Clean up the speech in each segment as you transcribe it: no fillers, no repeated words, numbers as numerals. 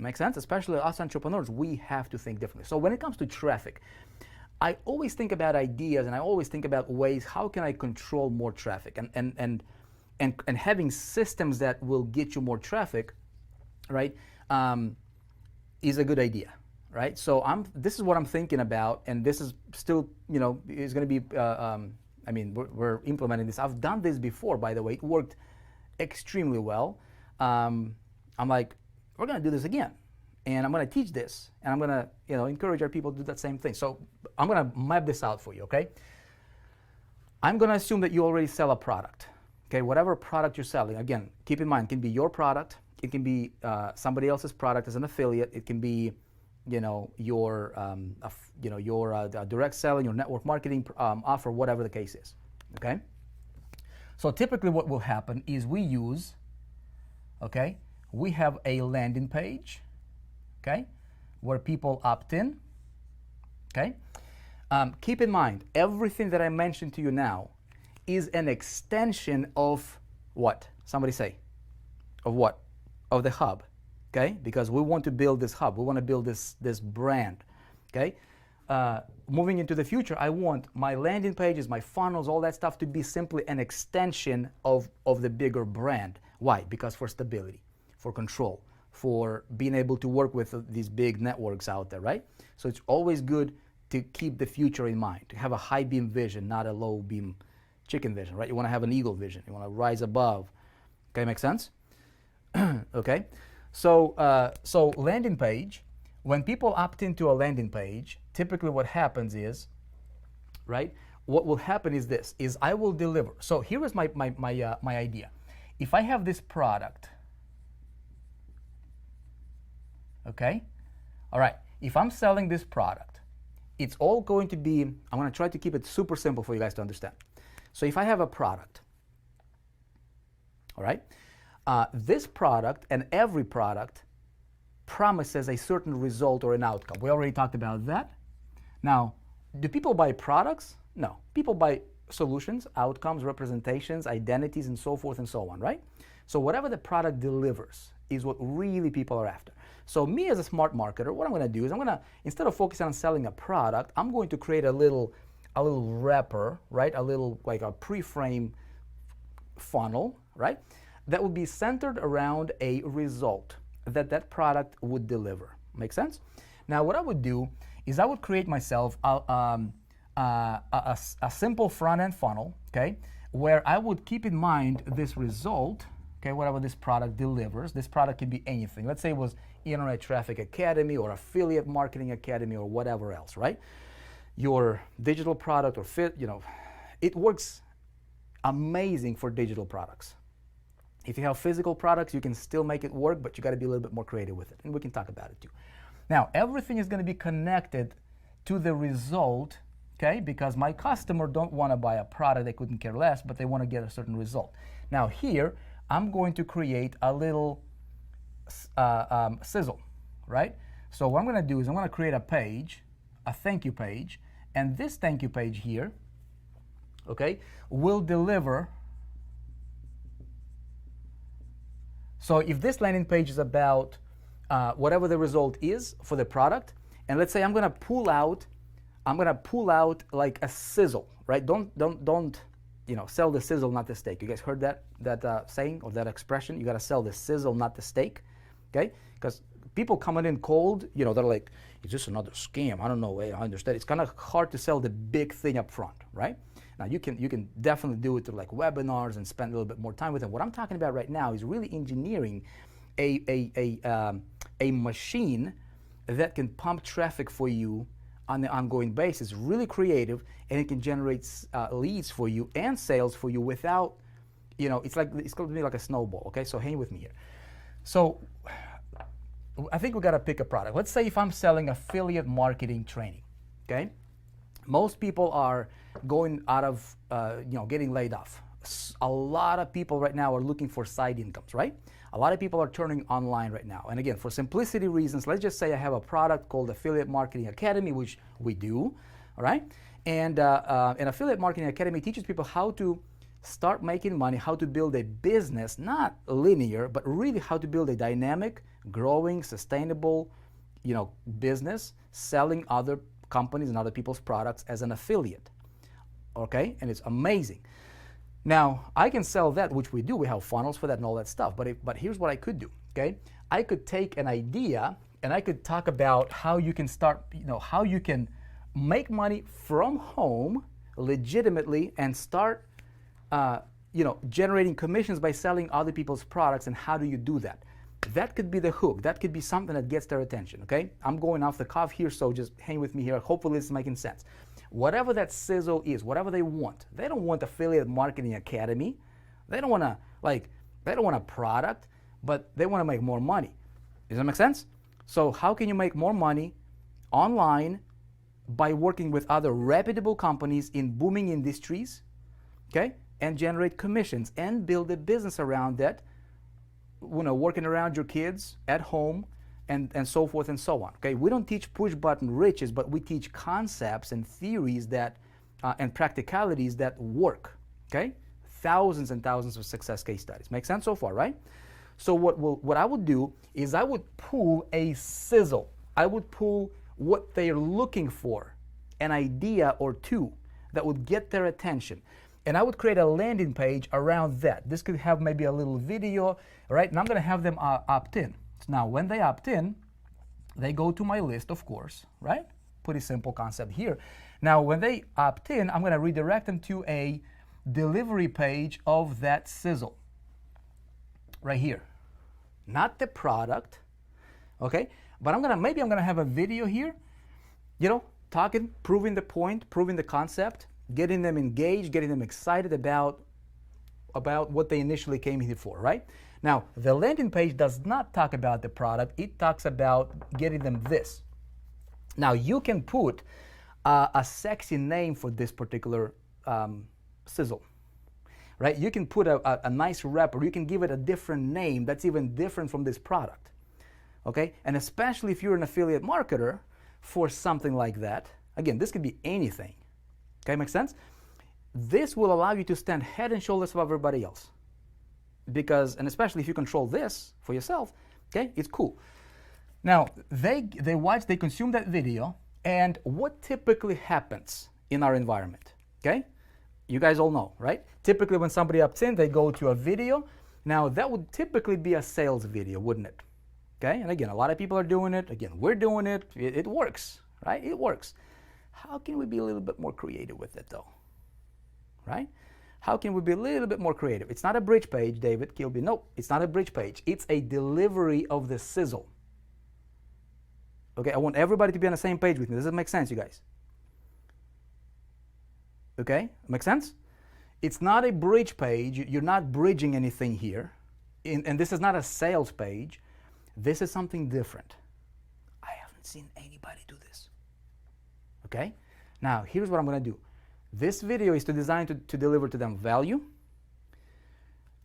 Make sense? Especially us entrepreneurs, we have to think differently. So when it comes to traffic, I always think about ideas and I always think about ways, how can I control more traffic? And having systems that will get you more traffic, right, is a good idea, right? So this is what I'm thinking about, and this is still, is going to be, we're implementing this. I've done this before, by the way. It worked extremely well. I'm like, we're going to do this again, and I'm going to teach this, and I'm going to, encourage our people to do that same thing. So I'm going to map this out for you, okay? I'm going to assume that you already sell a product, okay? Whatever product you're selling, again, keep in mind, it can be your product, it can be somebody else's product as an affiliate, it can be, your direct selling, your network marketing offer, whatever the case is, okay? So typically what will happen is we have a landing page, okay, where people opt in, okay? Keep in mind, everything that I mentioned to you now is an extension of what? Somebody say. Of what? Of the hub, okay? Because we want to build this hub. We want to build this brand, okay? Moving into the future, I want my landing pages, my funnels, all that stuff to be simply an extension of the bigger brand. Why? Because for stability, for control, for being able to work with these big networks out there, right? So it's always good to keep the future in mind, to have a high beam vision, not a low beam chicken vision, right? You want to have an eagle vision. You want to rise above. Okay, make sense? Okay. So landing page, when people opt into a landing page, typically what happens is, right? What will happen is this, is I will deliver. So here is my idea. If I have this product, okay? All right, if I'm selling this product, it's all going to be, I'm going to try to keep it super simple for you guys to understand. So if I have a product, all right, this product and every product promises a certain result or an outcome. We already talked about that. Now, do people buy products? No. People buy solutions, outcomes, representations, identities, and so forth and so on, right? So whatever the product delivers is what really people are after. So me as a smart marketer, what I'm going to do is I'm going to, instead of focusing on selling a product, I'm going to create a little wrapper, right? A little, like a pre-frame funnel, right? That would be centered around a result that product would deliver. Make sense? Now, what I would do is I would create myself a simple front-end funnel, okay, where I would keep in mind this result, okay, whatever this product delivers. This product can be anything. Let's say it was Internet Traffic Academy or Affiliate Marketing Academy or whatever else, right? Your digital product or it works amazing for digital products. If you have physical products, you can still make it work, but you got to be a little bit more creative with it, and we can talk about it too. Now, everything is going to be connected to the result, okay, because my customer don't want to buy a product, they couldn't care less, but they want to get a certain result. Now here, I'm going to create a little sizzle, right? So what I'm going to do is I'm going to create a page, a thank you page, and this thank you page here, okay, will deliver. So if this landing page is about whatever the result is for the product, and let's say I'm gonna pull out like a sizzle, right? Don't sell the sizzle, not the steak. You guys heard that saying or that expression? You gotta sell the sizzle, not the steak, okay? Because people coming in cold, they're like, is this another scam? I don't know. I understand. It's kind of hard to sell the big thing up front, right? Now you can definitely do it through like webinars and spend a little bit more time with them. What I'm talking about right now is really engineering a machine that can pump traffic for you on an ongoing basis, really creative, and it can generate leads for you and sales for you without, it's going to be like a snowball. Okay, so hang with me here. So I think we got to pick a product. Let's say if I'm selling affiliate marketing training, okay? Most people are going out of, getting laid off. A lot of people right now are looking for side incomes, right? A lot of people are turning online right now. And again, for simplicity reasons, let's just say I have a product called Affiliate Marketing Academy, which we do, all right? And an Affiliate Marketing Academy teaches people how to start making money, how to build a business, not linear, but really how to build a dynamic, growing, sustainable, business, selling other companies and other people's products as an affiliate. Okay, and it's amazing. Now, I can sell that, which we do. We have funnels for that and all that stuff. But here's what I could do, okay? I could take an idea and I could talk about how you can start, how you can make money from home legitimately and start, generating commissions by selling other people's products. And how do you do that? That could be the hook. That could be something that gets their attention, okay? I'm going off the cuff here, so just hang with me here. Hopefully this is making sense. Whatever that sizzle is, whatever they want. They don't want Affiliate Marketing Academy. They don't want a product, but they want to make more money. Does that make sense? So how can you make more money online by working with other reputable companies in booming industries, okay? And generate commissions and build a business around that, working around your kids at home, and so forth and so on. Okay, we don't teach push button riches, but we teach concepts and theories that and practicalities that work. Okay, thousands and thousands of success case studies. Make sense so far, right? So what I would do is I would pull a sizzle. I would pull what they're looking for, an idea or two that would get their attention. And I would create a landing page around that. This could have maybe a little video, right? And I'm going to have them opt in. Now, when they opt in, they go to my list, of course, right? Pretty simple concept here. Now, when they opt in, I'm going to redirect them to a delivery page of that sizzle right here. Not the product, okay? But maybe I'm going to have a video here, talking, proving the point, proving the concept, getting them engaged, getting them excited about what they initially came here for, right? Now, the landing page does not talk about the product. It talks about getting them this. Now, you can put a sexy name for this particular sizzle, right? You can put a nice wrap, or you can give it a different name that's even different from this product, okay? And especially if you're an affiliate marketer for something like that, again, this could be anything, okay, make sense? This will allow you to stand head and shoulders above everybody else. Because, and especially if you control this for yourself, okay, it's cool. Now, they watch, they consume that video, and what typically happens in our environment, okay? You guys all know, right? Typically when somebody opts in, they go to a video. Now, that would typically be a sales video, wouldn't it? Okay, and again, a lot of people are doing it. Again, we're doing it. It works, right? It works. How can we be a little bit more creative with it, though? Right? How can we be a little bit more creative? It's not a bridge page, David Kilby. No, it's not a bridge page. It's a delivery of the sizzle. Okay, I want everybody to be on the same page with me. Does it make sense, you guys? Okay, make sense? It's not a bridge page. You're not bridging anything here. And this is not a sales page. This is something different. I haven't seen anybody do this. Okay? Now, here's what I'm going to do. This video is designed to deliver to them value,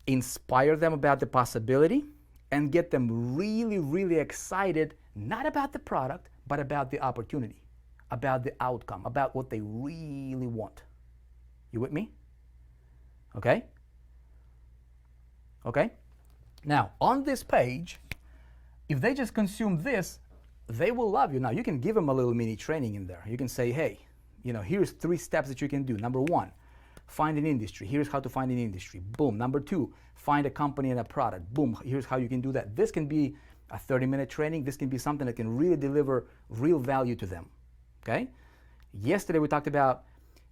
inspire them about the possibility, and get them really, really excited, not about the product, but about the opportunity, about the outcome, about what they really want. You with me? Okay? Okay? Now, on this page, if they just consume this, they will love you. Now, you can give them a little mini training in there. You can say, hey, here's 3 steps that you can do. Number 1, find an industry. Here's how to find an industry. Boom. Number 2, find a company and a product. Boom. Here's how you can do that. This can be a 30-minute training. This can be something that can really deliver real value to them. Okay? Yesterday, we talked about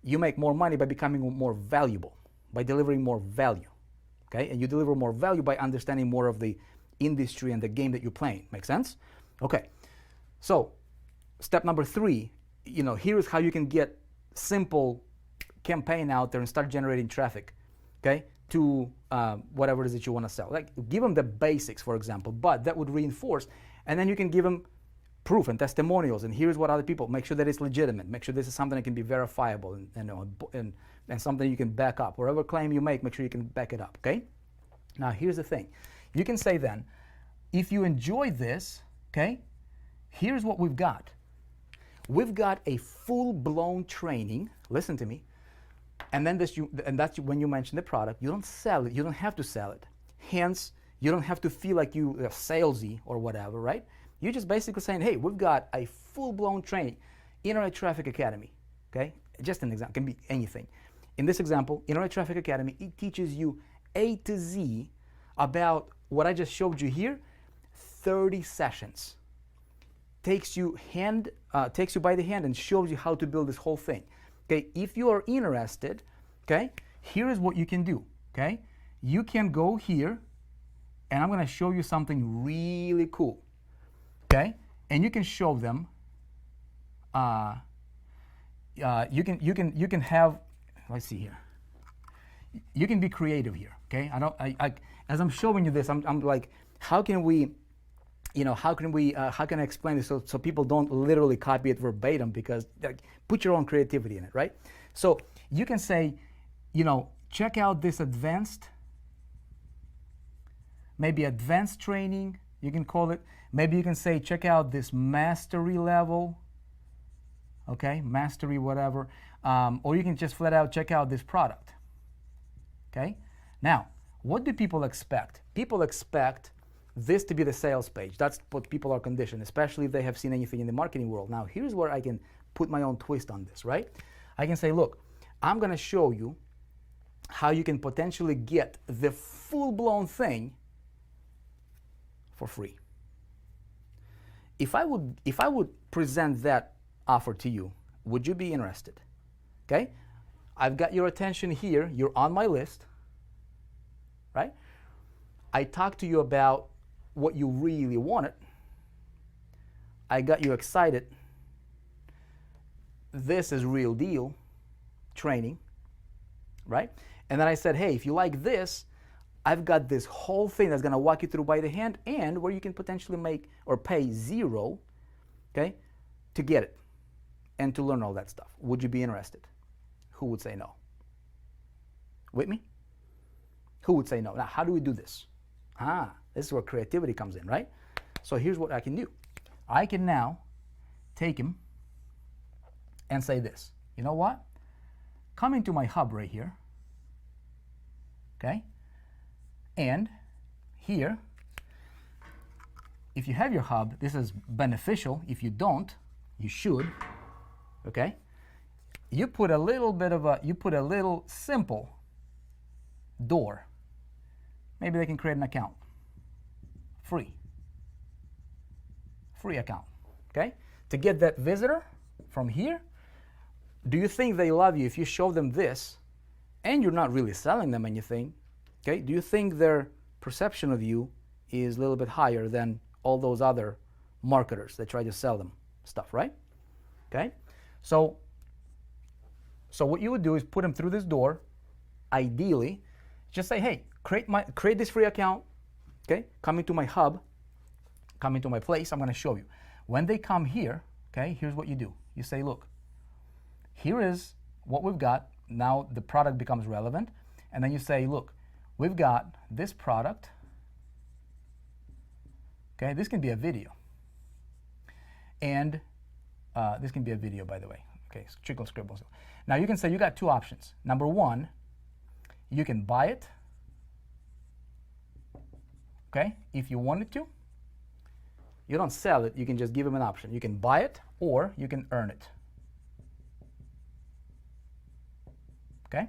you make more money by becoming more valuable, by delivering more value. Okay? And you deliver more value by understanding more of the industry and the game that you're playing. Make sense? Okay. So, step number 3, here is how you can get simple campaign out there and start generating traffic, okay, to whatever it is that you want to sell. Like, give them the basics, for example, but that would reinforce, and then you can give them proof and testimonials, and here's what other people, make sure that it's legitimate, make sure this is something that can be verifiable and something you can back up. Whatever claim you make sure you can back it up, okay? Now, here's the thing. You can say then, if you enjoy this, okay, here's what we've got. We've got a full-blown training. Listen to me. And then that's when you mention the product. You don't sell it. You don't have to sell it. Hence, You don't have to feel like you are salesy or whatever, right? You're just basically saying, hey, we've got a full-blown training, Internet Traffic Academy, okay? Just an example, can be anything. In this example, Internet Traffic Academy, it teaches you A to Z about what I just showed you here, 30 sessions. Takes you by the hand and shows you how to build this whole thing. Okay, if you are interested, okay, here is what you can do, okay? You can go here, and I'm gonna show you something really cool, okay? And you can show them, you can have, let's see here. You can be creative here, okay? As I'm showing you this, I'm like, how can we, how can I explain this so people don't literally copy it verbatim, because put your own creativity in it, right? So you can say, check out this maybe advanced training, you can call it. Maybe you can say, check out this mastery level, okay, mastery whatever. Or you can just flat out check out this product, okay? Now, what do people expect? People expect this to be the sales page. That's what people are conditioned, especially if they have seen anything in the marketing world. Now, here's where I can put my own twist on this, right? I can say, look, I'm gonna show you how you can potentially get the full-blown thing for free. If I would present that offer to you, would you be interested? Okay? I've got your attention here. You're on my list, right? I talked to you about what you really wanted. I got you excited. This is real deal training, right? And then I said, hey, if you like this, I've got this whole thing that's gonna walk you through by the hand, and where you can potentially make or pay zero, okay, to get it and to learn all that stuff. Would you be interested? Who would say no? With me? Who would say no? Now, how do we do this? This is where creativity comes in, right? So here's what I can do. I can now take him and say this. You know what? Come into my hub right here, okay? And here, if you have your hub, this is beneficial. If you don't, you should, okay? You put a little simple door. Maybe they can create an account. Free account, okay? To get that visitor from here, do you think they love you if you show them this and you're not really selling them anything? Okay, do you think their perception of you is a little bit higher than all those other marketers that try to sell them stuff, right? Okay, so what you would do is put them through this door. Ideally, just say, hey, create this free account. Okay, come into my hub, come into my place. I'm going to show you. When they come here, okay, here's what you do. You say, look, here is what we've got. Now the product becomes relevant, and then you say, look, we've got this product. Okay, this can be a video. And this can be a video, by the way. Okay, trickle scribbles. Now you can say you got two options. Number one, you can buy it. Okay, if you wanted to. You don't sell it, you can just give them an option. You can buy it or you can earn it. Okay?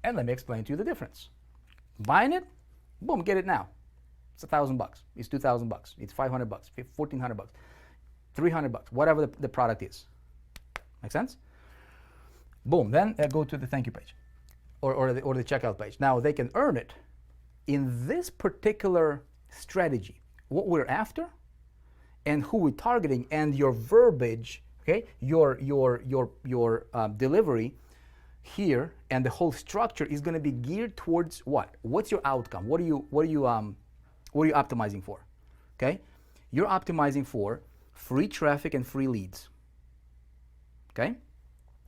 And let me explain to you the difference. Buying it, boom, get it now. It's $1,000 bucks. It's $2,000 bucks. It's $500 bucks. $1,400 bucks. $300 bucks. Whatever the product is. Make sense? Boom. Then go to the thank you page, or the checkout page. Now they can earn it. In this particular strategy, what we're after, and who we're targeting, and your verbiage, okay, your delivery here, and the whole structure is going to be geared towards what? What's your outcome? What are you optimizing for? Okay, you're optimizing for free traffic and free leads. Okay,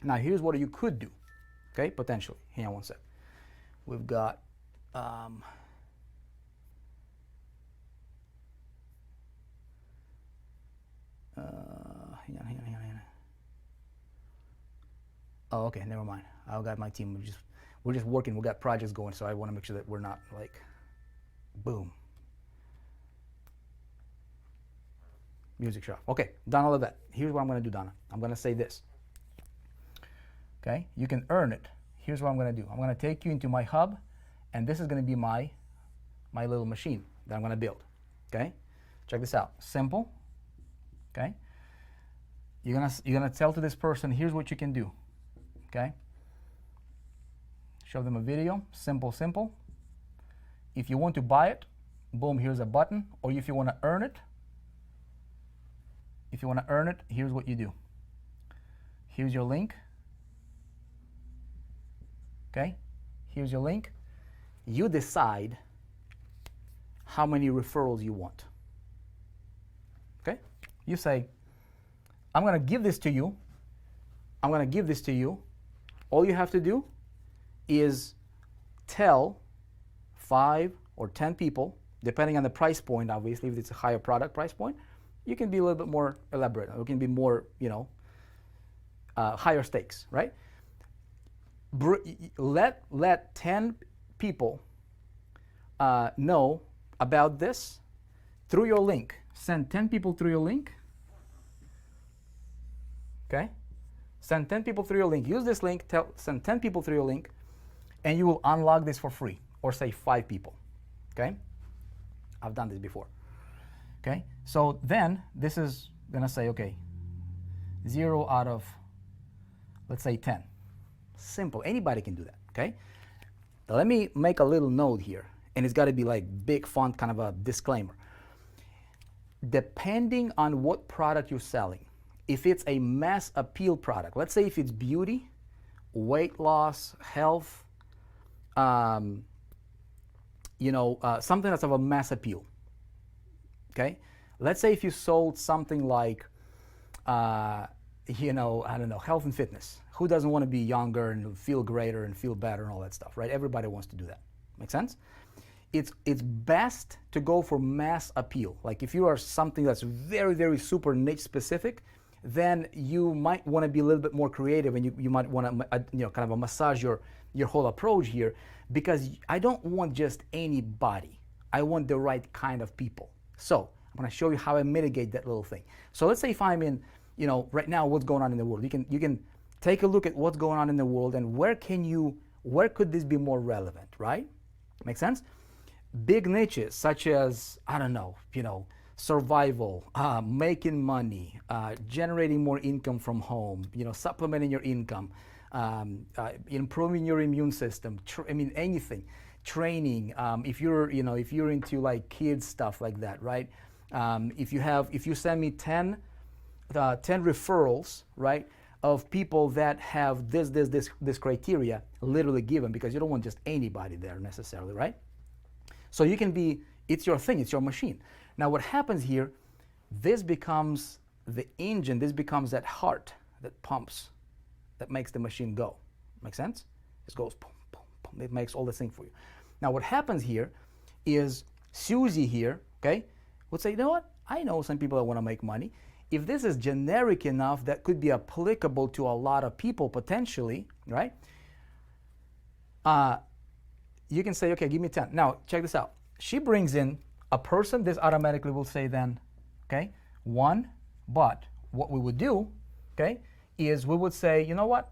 now here's what you could do. Okay, potentially. Hang on one sec. We've got hang on. Oh, okay, never mind. I've got my team. We're just working. We got projects going, so I want to make sure that we're not like Boom. Music shut off. Okay, done all of that. Here's what I'm going to do, Donna. I'm going to say this. Okay, you can earn it. Here's what I'm going to do. I'm going to take you into my hub, and this is going to be my little machine that I'm going to build. Okay, check this out. Simple. Okay, you're gonna tell to this person, here's what you can do. Okay, show them a video. Simple, simple. If you want to buy it, boom, here's a button. Or if you want to earn it, here's what you do. Here's your link. Okay, here's your link. You decide how many referrals you want. Okay, you say, I'm going to give this to you. I'm going to give this to you. All you have to do is tell 5 or 10 people, depending on the price point, obviously, if it's a higher product price point, you can be a little bit more elaborate. It can be more, higher stakes, right? Let 10 people know about this through your link. Send 10 people through your link. Okay? Send 10 people through your link. Use this link, send 10 people through your link, and you will unlock this for free. Or say 5 people. Okay? I've done this before. Okay? So then this is going to say, okay, 0 out of, let's say 10. Simple. Anybody can do that. Okay? Now let me make a little note here. And it's got to be like big font, kind of a disclaimer. Depending on what product you're selling, if it's a mass appeal product, let's say if it's beauty, weight loss, health, something that's of a mass appeal. Okay? Let's say if you sold something like, I don't know, health and fitness. Who doesn't want to be younger and feel greater and feel better and all that stuff, right? Everybody wants to do that. Make sense? It's best to go for mass appeal. Like if you are something that's very, very super niche specific, then you might want to be a little bit more creative, and you might want to kind of massage your whole approach here, because I don't want just anybody. I want the right kind of people. So I'm going to show you how I mitigate that little thing. So let's say if I'm in, right now what's going on in the world. You can take a look at what's going on in the world and where could this be more relevant, right? Make sense? Big niches such as, I don't know, survival, making money, generating more income from home, supplementing your income, improving your immune system. Anything, training. If you're into like kids stuff like that, right? If you send me 10 referrals, right, of people that have this criteria, literally give them, because you don't want just anybody there necessarily, right? So you can be, it's your thing, it's your machine. Now what happens here, this becomes the engine, this becomes that heart that pumps, that makes the machine go. Make sense? It goes boom, boom, boom. It makes all the thing for you. Now what happens here is Susie here, okay, would say, you know what? I know some people that want to make money. If this is generic enough that could be applicable to a lot of people potentially, right? You can say, okay, give me 10. Now, check this out. She brings in a person. This automatically will say then, okay, 1. But what we would do, okay, is we would say, you know what?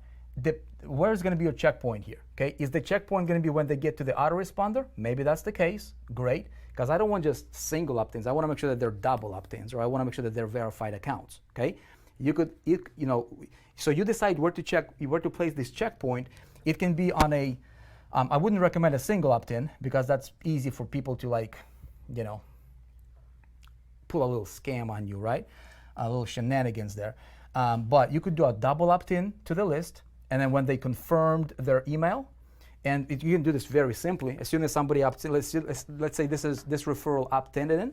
Where's going to be your checkpoint here? Okay, is the checkpoint going to be when they get to the autoresponder? Maybe that's the case. Great, because I don't want just single opt-ins. I want to make sure that they're double opt-ins, or I want to make sure that they're verified accounts. Okay, so you decide where to place this checkpoint. It can be on a I wouldn't recommend a single opt-in, because that's easy for people to pull a little scam on you, right? A little shenanigans there. But you could do a double opt-in to the list, and then when they confirmed their email, and you can do this very simply. As soon as somebody opts in, let's say this referral opted in,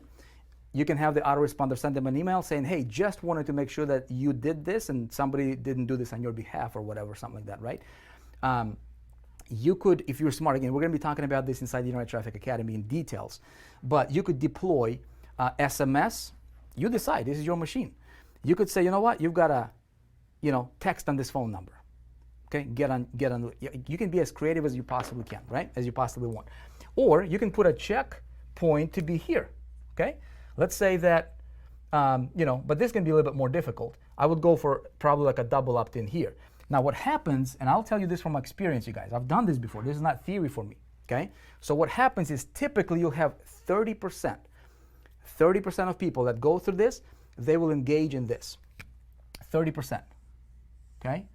you can have the autoresponder send them an email saying, hey, just wanted to make sure that you did this and somebody didn't do this on your behalf or whatever, something like that, right? You could, if you're smart, again, we're going to be talking about this inside the Internet Traffic Academy in details, but you could deploy SMS. You decide, this is your machine. You could say, you know what, you've got to, text on this phone number. Okay, get on. You can be as creative as you possibly can, right? As you possibly want. Or you can put a check point to be here, okay? Let's say that, but this can be a little bit more difficult. I would go for probably like a double opt-in here. Now what happens, and I'll tell you this from experience, you guys, I've done this before, this is not theory for me, okay? So what happens is typically you'll have 30% of people that go through this, they will engage in this, 30%, okay?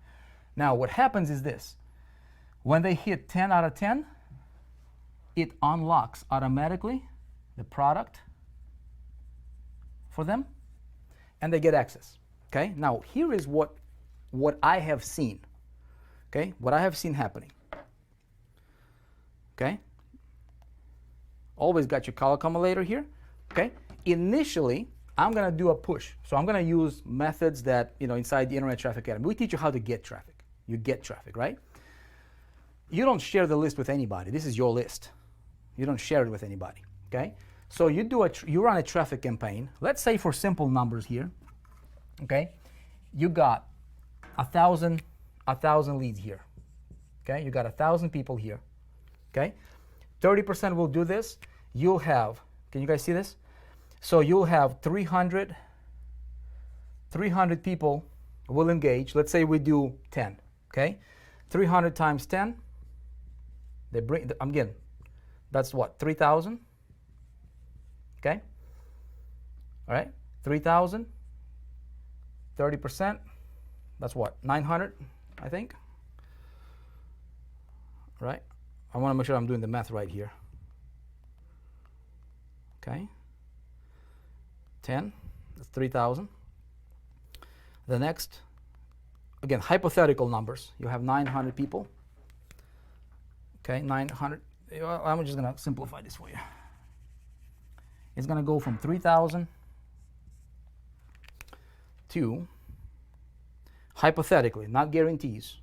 Now what happens is this, when they hit 10 out of 10, it unlocks automatically the product for them, and they get access, okay? Now here is what I have seen, okay? What I have seen happening, okay? Always got your call accumulator here, okay? Initially, I'm gonna do a push. So I'm gonna use methods that, inside the Internet Traffic Academy, we teach you how to get traffic. You get traffic, right? You don't share the list with anybody. This is your list. You don't share it with anybody, okay? So you run a traffic campaign. Let's say for simple numbers here, okay? You got 1,000 leads here, okay? You got 1,000 people here, okay? 30% will do this. You'll have, can you guys see this? So you'll have 300 people will engage. Let's say we do 10, okay? 300 times 10, again, that's what, 3,000, okay? All right, 3,000, 30%, that's what, 900, I think? All right, I wanna make sure I'm doing the math right here. Okay, 10, that's 3,000. The next, again, hypothetical numbers. You have 900 people. Okay, 900. Well, I'm just gonna simplify this for you. It's gonna go from 3,000 to, hypothetically, not guarantees.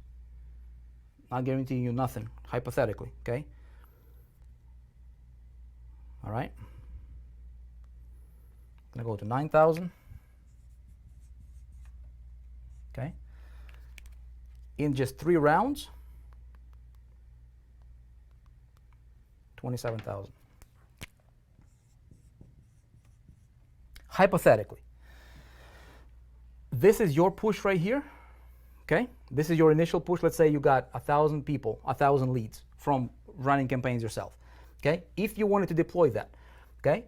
Not guaranteeing you nothing, hypothetically, okay? All right. Gonna go to 9,000. Okay. In just 3 rounds, 27,000. Hypothetically, this is your push right here. Okay, this is your initial push. Let's say you got 1,000 people, 1,000 leads from running campaigns yourself. Okay, if you wanted to deploy that, okay,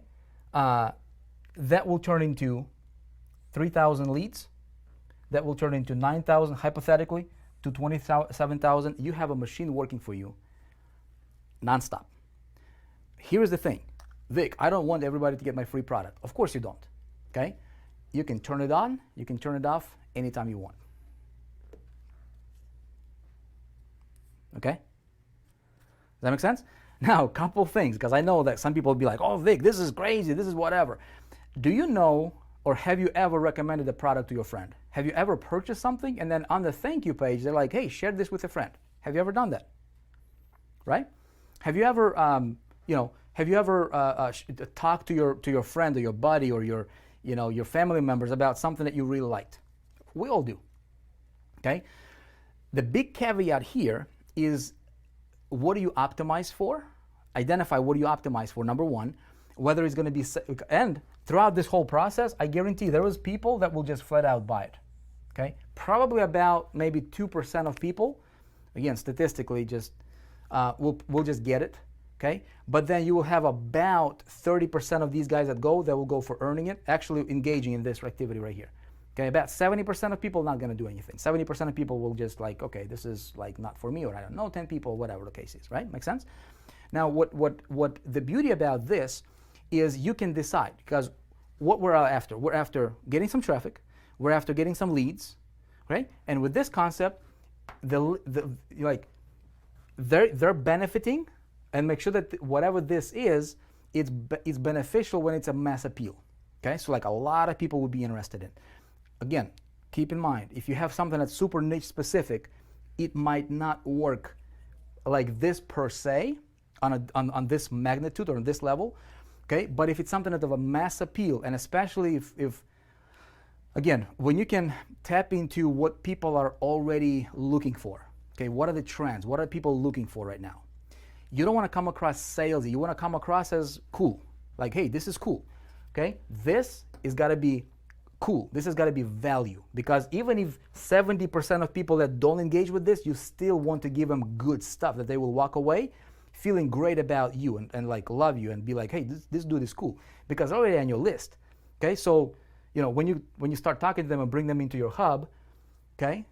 that will turn into 3,000 leads. That will turn into 9,000 hypothetically to 27,000. You have a machine working for you nonstop. Here's the thing, Vic, I don't want everybody to get my free product. Of course you don't. Okay, you can turn it on, you can turn it off anytime you want. Okay? Does that make sense? Now, a couple things, because I know that some people will be like, oh, Vic, this is crazy, this is whatever. Do you know, or have you ever recommended a product to your friend? Have you ever purchased something and then on the thank you page, they're like, hey, share this with a friend? Have you ever done that? Right? Have you ever, talked to your friend or your buddy or your family members about something that you really liked? We all do. Okay? The big caveat here is, what do you optimize for? Identify what do you optimize for, number one, whether it's going to be, and throughout this whole process, I guarantee there was people that will just flat out buy it, okay? Probably about maybe 2% of people, again, statistically, just will just get it, okay? But then you will have about 30% of these guys that will go for earning it, actually engaging in this activity right here. Okay, about 70% of people not going to do anything. 70% of people will just like, okay, this is like not for me, or I don't know, 10 people, whatever the case is, right? Make sense? Now, what the beauty about this is you can decide, because what we're after getting some traffic, we're after getting some leads, right? And with this concept, they're benefiting, and make sure that whatever this is, it's beneficial when it's a mass appeal. Okay, so like a lot of people would be interested in. Again, keep in mind, if you have something that's super niche specific, it might not work like this per se on this magnitude or on this level, okay? But if it's something of a mass appeal, and especially if again, when you can tap into what people are already looking for, okay? What are the trends? What are people looking for right now? You don't want to come across salesy. You want to come across as cool, Like, hey, this is cool. Okay? This is got to be cool. This has got to be value. Because even if 70% of people that don't engage with this, you still want to give them good stuff that they will walk away feeling great about you and like love you and be like, hey, this dude is cool. Because already on your list. Okay? So, you know, when you start talking to them and bring them into your hub, okay,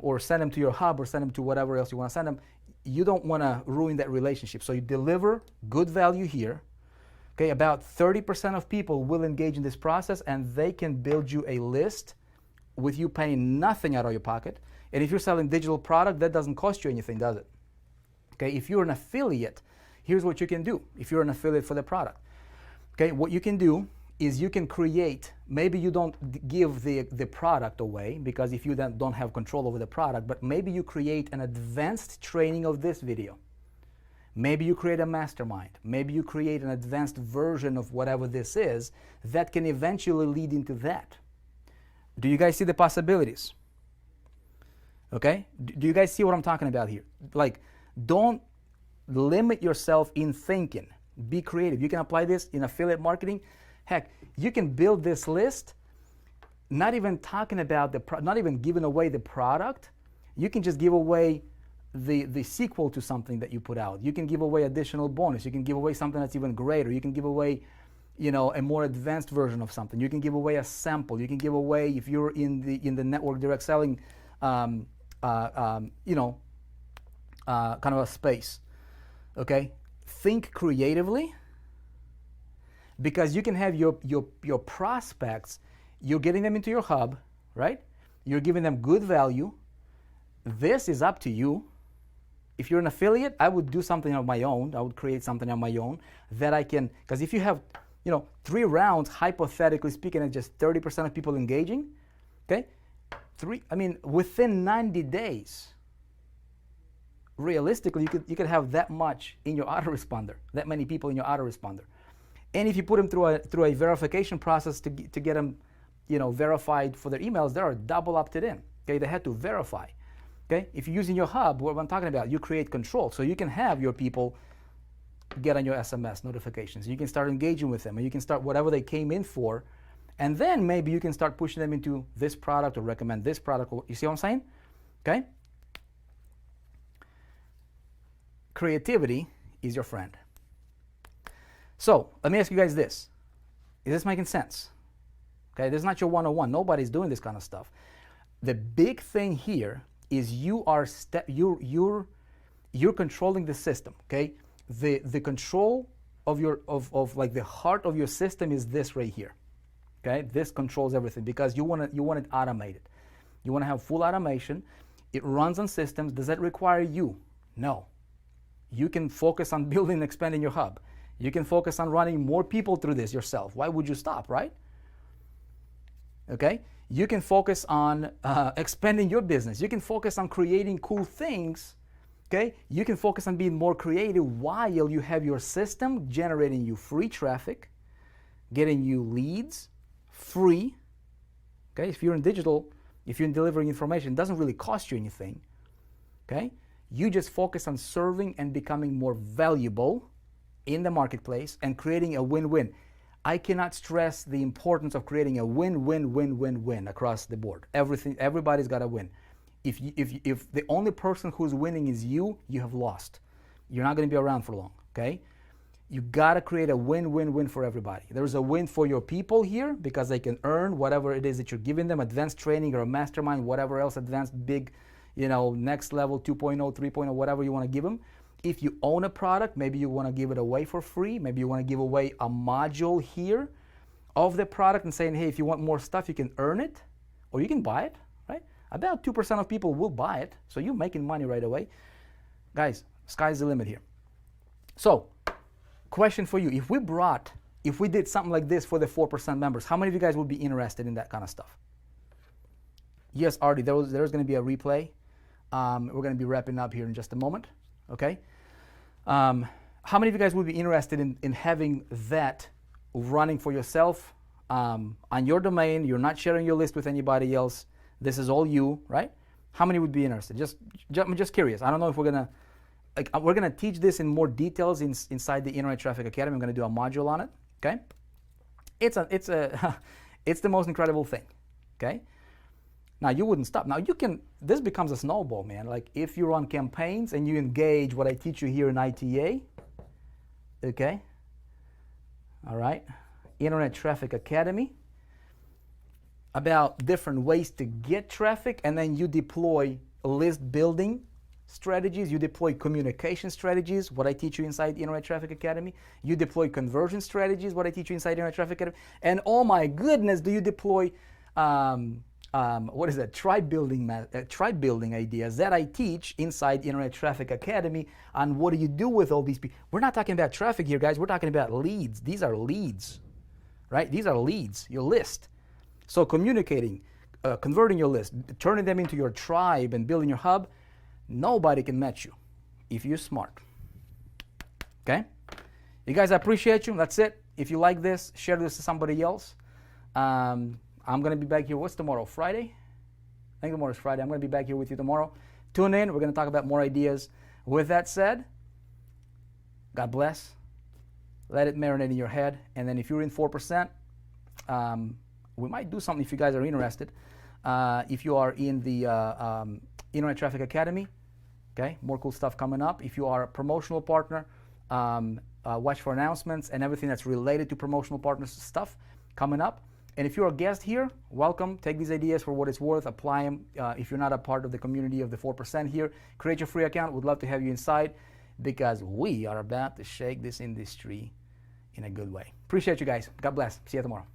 or send them to your hub or send them to whatever else you want to send them, you don't want to ruin that relationship. So you deliver good value here. Okay, about 30% of people will engage in this process and they can build you a list with you paying nothing out of your pocket. And if you're selling digital product, that doesn't cost you anything, does it? Okay, if you're an affiliate, here's what you can do if you're an affiliate for the product. Okay, what you can do is you can create, maybe you don't give the product away because if you don't have control over the product, but maybe you create an advanced training of this video. Maybe you create a mastermind. Maybe you create an advanced version of whatever this is that can eventually lead into that. Do you guys see the possibilities? Okay? Do you guys see what I'm talking about here? Like, don't limit yourself in thinking. Be creative. You can apply this in affiliate marketing. Heck, you can build this list, not even talking about not even giving away the product. You can just give away the sequel to something that you put out. You can give away additional bonus. You can give away something that's even greater. You can give away, you know, a more advanced version of something. You can give away a sample. You can give away, if you're in the network direct selling, you know, kind of a space. Okay, think creatively, because you can have your prospects. You're getting them into your hub, right? You're giving them good value. This is up to you. If you're an affiliate, I would do something of my own. I would create something on my own that I can, because if you have, you know, 3 rounds, hypothetically speaking, and just 30% of people engaging, okay, within 90 days, realistically, you could have that much in your autoresponder, that many people in your autoresponder. And if you put them through a verification process to get them, you know, verified for their emails, they are double opted in. Okay, they had to verify. Okay, if you're using your hub, what I'm talking about, you create control. So you can have your people get on your SMS notifications. You can start engaging with them, and you can start whatever they came in for, and then maybe you can start pushing them into this product or recommend this product. You see what I'm saying? Okay. Creativity is your friend. So let me ask you guys this. Is this making sense? Okay, this is not your 101. Nobody's doing this kind of stuff. The big thing here is you're controlling the system. Okay, the control of like the heart of your system is this right here. Okay, this controls everything because you want it automated. You want to have full automation. It runs on systems. Does that require you? No. You can focus on building and expanding your hub. You can focus on running more people through this yourself. Why would you stop, right? Okay? You can focus on expanding your business. You can focus on creating cool things. Okay? You can focus on being more creative while you have your system generating you free traffic, getting you leads, free. Okay? If you're in digital, if you're delivering information, it doesn't really cost you anything. Okay? You just focus on serving and becoming more valuable in the marketplace and creating a win-win. I cannot stress the importance of creating a win-win-win-win-win across the board. Everybody's got to win. If the only person who's winning is you, you have lost. You're not going to be around for long, okay? You got to create a win-win-win for everybody. There's a win for your people here because they can earn whatever it is that you're giving them, advanced training or a mastermind, whatever else, advanced big, you know, next level, 2.0, 3.0, whatever you want to give them. If you own a product, maybe you want to give it away for free. Maybe you want to give away a module here of the product and saying, hey, if you want more stuff, you can earn it or you can buy it, right? About 2% of people will buy it, so you're making money right away. Guys, sky's the limit here. So, question for you. If we did something like this for the 4% members, how many of you guys would be interested in that kind of stuff? Yes, Artie, there's going to be a replay. We're going to be wrapping up here in just a moment, okay? How many of you guys would be interested in having that running for yourself on your domain? You're not sharing your list with anybody else. This is all you, right? How many would be interested? I'm just curious. I don't know if we're gonna teach this in more details inside the Internet Traffic Academy. I'm gonna do a module on it, Okay? It's it's the most incredible thing. Okay? Now you wouldn't stop. Now you can, this becomes a snowball, man. Like if you run campaigns and you engage what I teach you here in ITA, okay? All right? Internet Traffic Academy, about different ways to get traffic, and then you deploy list building strategies, you deploy communication strategies, what I teach you inside Internet Traffic Academy, you deploy conversion strategies, what I teach you inside Internet Traffic Academy, and oh my goodness, do you deploy what is that? Tribe building ideas that I teach inside Internet Traffic Academy. On what do you do with all these people? We're not talking about traffic here, guys. We're talking about leads. These are leads, right? These are leads, your list. So communicating, converting your list, turning them into your tribe and building your hub, nobody can match you if you're smart. Okay? You guys, I appreciate you. That's it. If you like this, share this to somebody else. I'm going to be back here. What's tomorrow? Friday? I think tomorrow's Friday. I'm going to be back here with you tomorrow. Tune in. We're going to talk about more ideas. With that said, God bless. Let it marinate in your head. And then if you're in 4%, we might do something if you guys are interested. If you are in the Internet Traffic Academy, okay, more cool stuff coming up. If you are a promotional partner, watch for announcements and everything that's related to promotional partners stuff coming up. And if you're a guest here, welcome. Take these ideas for what it's worth. Apply them. If you're not a part of the community of the 4% here, create your free account. We'd love to have you inside because we are about to shake this industry in a good way. Appreciate you guys. God bless. See you tomorrow.